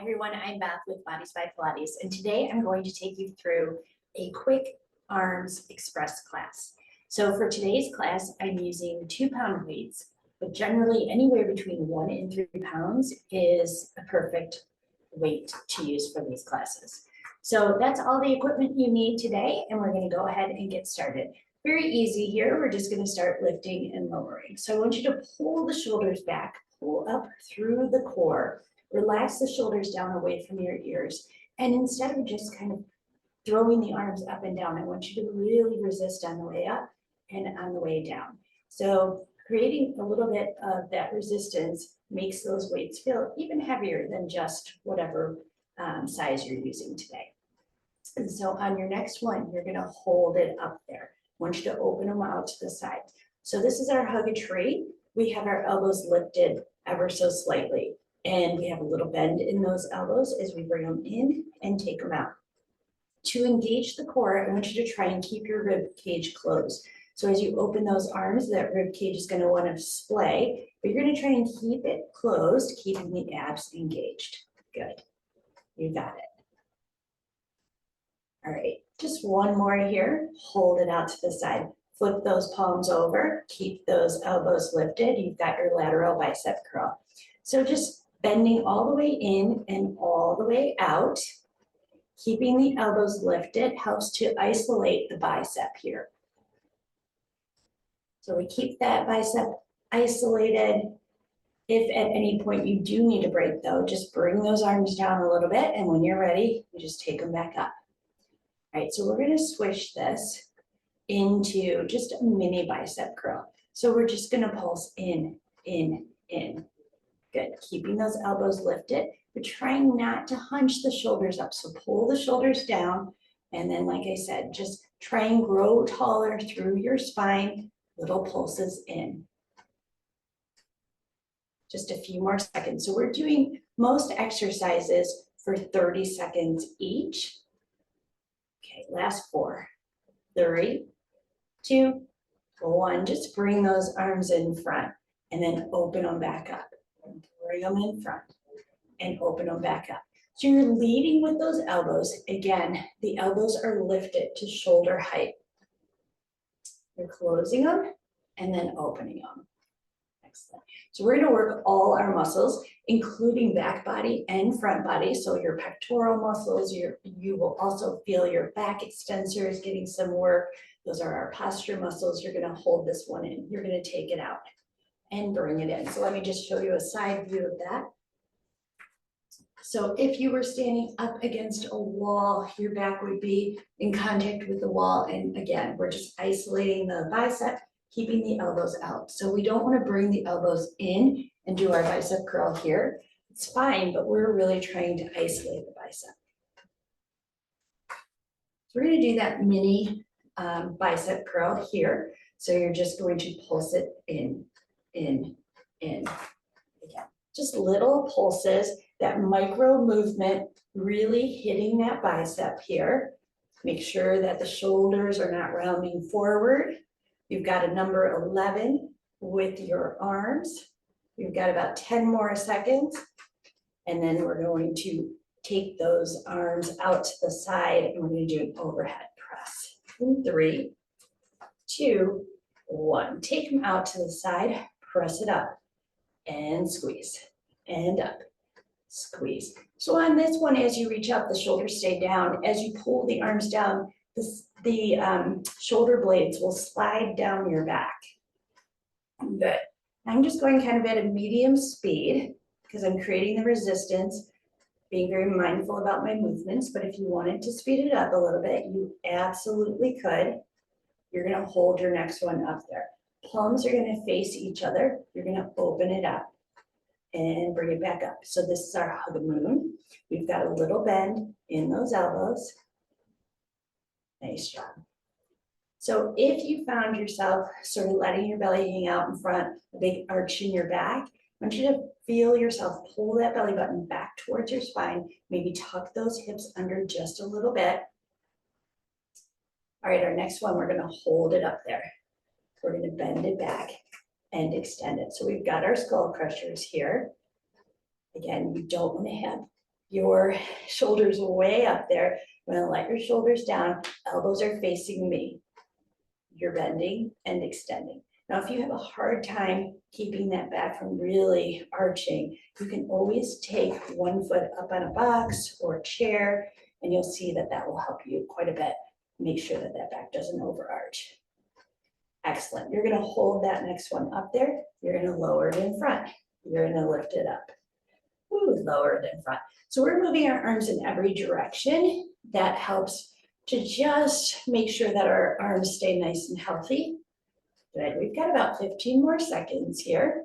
Everyone, I'm Beth with Bodies by Pilates, and today I'm going to take you through a quick arms express class. So for today's class, I'm using 2-pound weights, but generally anywhere between 1 and 3 pounds is a perfect weight to use for these classes. So that's all the equipment you need today, and we're going to go ahead and get started. Very easy here. We're just going to start lifting and lowering. So I want you to pull the shoulders back, pull up through the core. Relax the shoulders down away from your ears. And instead of just kind of throwing the arms up and down, I want you to really resist on the way up and on the way down. So creating a little bit of that resistance makes those weights feel even heavier than just whatever size you're using today. And so on your next one, you're gonna hold it up there. I want you to open them out to the side. So this is our hug a tree. We have our elbows lifted ever so slightly. And we have a little bend in those elbows as we bring them in and take them out. To engage the core, I want you to try and keep your rib cage closed. So as you open those arms, that rib cage is going to want to splay, but you're going to try and keep it closed, keeping the abs engaged. Good. You got it. All right, just one more here. Hold it out to the side. Flip those palms over. Keep those elbows lifted. You've got your lateral bicep curl. So just bending all the way in and all the way out. Keeping the elbows lifted helps to isolate the bicep here. So we keep that bicep isolated. If at any point you do need a break though, just bring those arms down a little bit, and when you're ready, you just take them back up. All right, so we're gonna switch this into just a mini bicep curl. So we're just gonna pulse in, in, in. Good, keeping those elbows lifted, but trying not to hunch the shoulders up. So pull the shoulders down, and then like I said, just try and grow taller through your spine, little pulses in. Just a few more seconds. So we're doing most exercises for 30 seconds each. Okay, last 4, 3, 2, 1. Just bring those arms in front and then open them back up. Bring them in front and open them back up. So you're leading with those elbows. Again, the elbows are lifted to shoulder height. You're closing them and then opening them. Excellent. So we're going to work all our muscles, including back body and front body. So your pectoral muscles, you will also feel your back extensors getting some work. Those are our posture muscles. You're going to hold this one in. You're going to take it out and bring it in. So let me just show you a side view of that. So if you were standing up against a wall, your back would be in contact with the wall. And again, we're just isolating the bicep, keeping the elbows out. So we don't want to bring the elbows in and do our bicep curl here. It's fine, but we're really trying to isolate the bicep. So we're going to do that mini bicep curl here. So you're just going to pulse it in. Again, just little pulses, that micro movement, really hitting that bicep here. Make sure that the shoulders are not rounding forward. You've got a number 11 with your arms. You've got about 10 more seconds. And then we're going to take those arms out to the side and we're going to do an overhead press. In 3, 2, 1. Take them out to the side, press it up. And squeeze, and up, squeeze. So on this one, as you reach up, the shoulders stay down. As you pull the arms down, the shoulder blades will slide down your back. Good. I'm just going kind of at a medium speed because I'm creating the resistance, being very mindful about my movements. But if you wanted to speed it up a little bit, you absolutely could. You're going to hold your next one up there. Palms are going to face each other. You're going to open it up and bring it back up. So this is our hug moon. We've got a little bend in those elbows. Nice job. So if you found yourself sort of letting your belly hang out in front, a big arch in your back, I want you to feel yourself pull that belly button back towards your spine. Maybe tuck those hips under just a little bit. All right, our next one, we're going to hold it up there. We're going to bend it back and extend it. So we've got our skull crushers here. Again, you don't want to have your shoulders way up there. I'm gonna let your shoulders down, elbows are facing me. You're bending and extending. Now, if you have a hard time keeping that back from really arching, you can always take one foot up on a box or a chair, and you'll see that that will help you quite a bit. Make sure that that back doesn't overarch. Excellent. You're gonna hold that next one up there. You're gonna lower it in front. You're gonna lift it up. Ooh, lower it in front. So we're moving our arms in every direction. That helps to just make sure that our arms stay nice and healthy. Good, we've got about 15 more seconds here.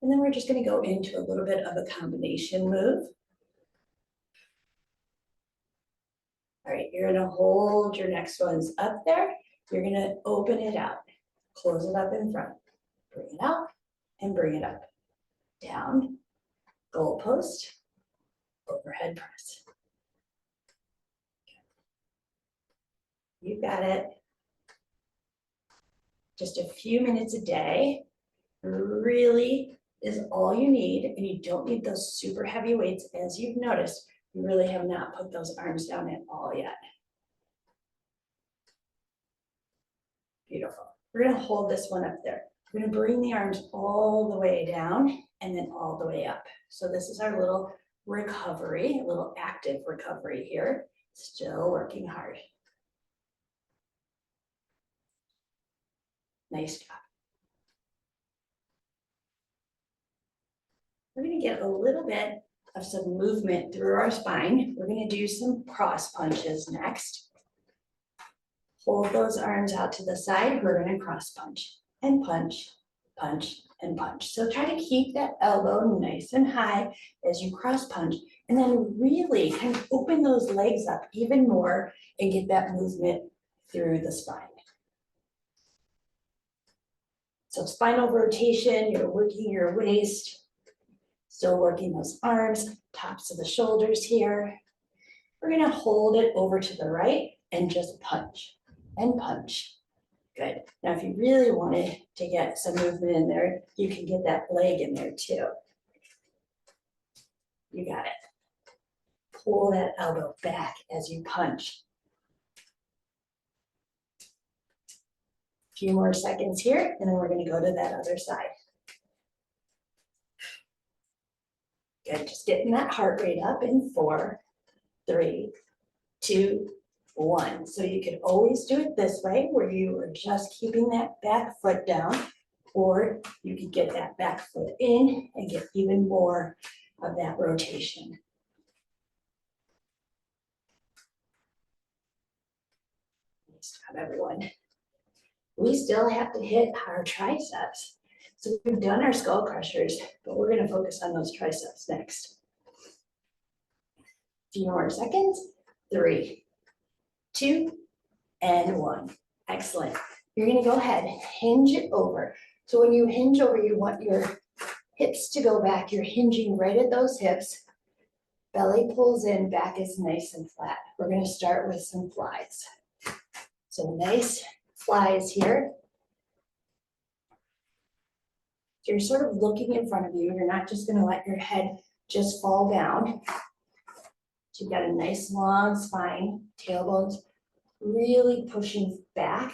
And then we're just gonna go into a little bit of a combination move. All right, you're gonna hold your next ones up there. You're gonna open it out, close it up in front, bring it out and bring it up. Down, goalpost, overhead press. You got it. Just a few minutes a day really is all you need, and you don't need those super heavy weights. As you've noticed, you really have not put those arms down at all yet. Beautiful. We're gonna hold this one up there. We're gonna bring the arms all the way down and then all the way up. So this is our little recovery, a little active recovery here. Still working hard. Nice job. We're gonna get a little bit of some movement through our spine. We're gonna do some cross punches next. Hold those arms out to the side. We're gonna cross punch and punch, punch, and punch. So try to keep that elbow nice and high as you cross punch, and then really kind of open those legs up even more and get that movement through the spine. So spinal rotation, you're working your waist, still working those arms, tops of the shoulders here. We're gonna hold it over to the right and just punch and punch. Good. Now, if you really wanted to get some movement in there, you can get that leg in there too. You got it. Pull that elbow back as you punch. A few more seconds here, and then we're going to go to that other side. Good. Just getting that heart rate up in 4, 3, 2, 1. So you can always do it this way, where you are just keeping that back foot down, or you could get that back foot in and get even more of that rotation. Nice job, everyone. We still have to hit our triceps. So we've done our skull crushers, but we're going to focus on those triceps next. A few more seconds. 3, 2, and 1. Excellent. You're going to go ahead and hinge it over. So when you hinge over, you want your hips to go back. You're hinging right at those hips. Belly pulls in, back is nice and flat. We're going to start with some flies. So nice flies here. So you're sort of looking in front of you. You're not just going to let your head just fall down. So you've got a nice long spine, tailbones really pushing back.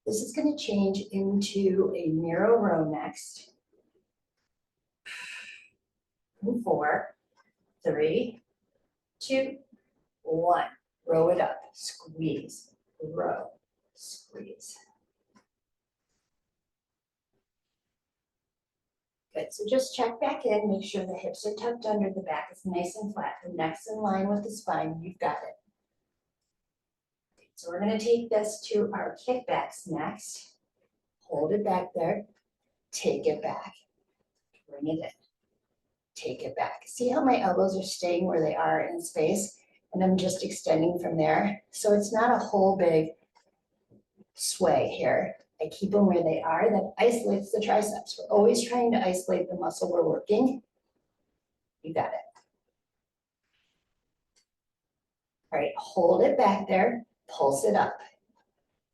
This is going to change into a narrow row next. 4, 3, 2, 1. Row it up, squeeze, row, squeeze. Good, so just check back in, make sure the hips are tucked under, the back is nice and flat, the neck's in line with the spine, you've got it. So we're gonna take this to our kickbacks next. Hold it back there, take it back, bring it in, take it back. See how my elbows are staying where they are in space? And I'm just extending from there. So it's not a whole big sway here. I keep them where they are. That isolates the triceps. We're always trying to isolate the muscle we're working. You got it. All right, hold it back there, pulse it up.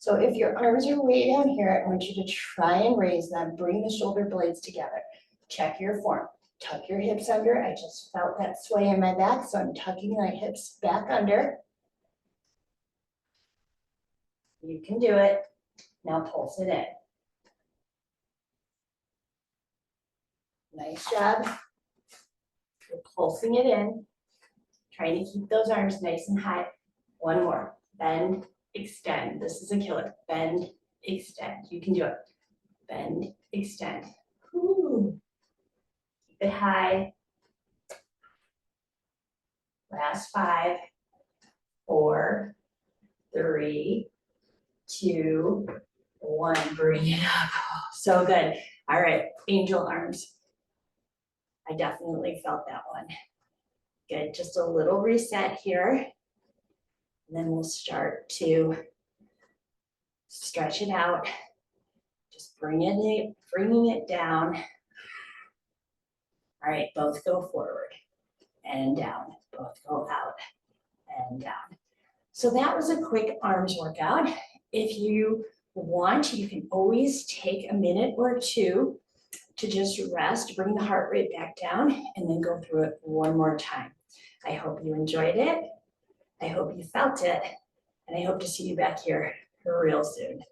So if your arms are way down here, I want you to try and raise them, bring the shoulder blades together. Check your form, tuck your hips under. I just felt that sway in my back, so I'm tucking my hips back under. You can do it. Now pulse it in. Nice job. You're pulsing it in, trying to keep those arms nice and high. One more. Bend, extend. This is a killer. Bend, extend. You can do it. Bend, extend. Ooh. Keep it high. Last 5, 4, 3, 2, 1. Bring it up. So good. All right, angel arms. I definitely felt that one. Good, just a little reset here. And then we'll start to stretch it out. Just bringing it down. All right, both go forward and down. Both go out and down. So that was a quick arms workout. If you want, you can always take a minute or two to just rest, bring the heart rate back down, and then go through it one more time. I hope you enjoyed it. I hope you felt it. And I hope to see you back here real soon.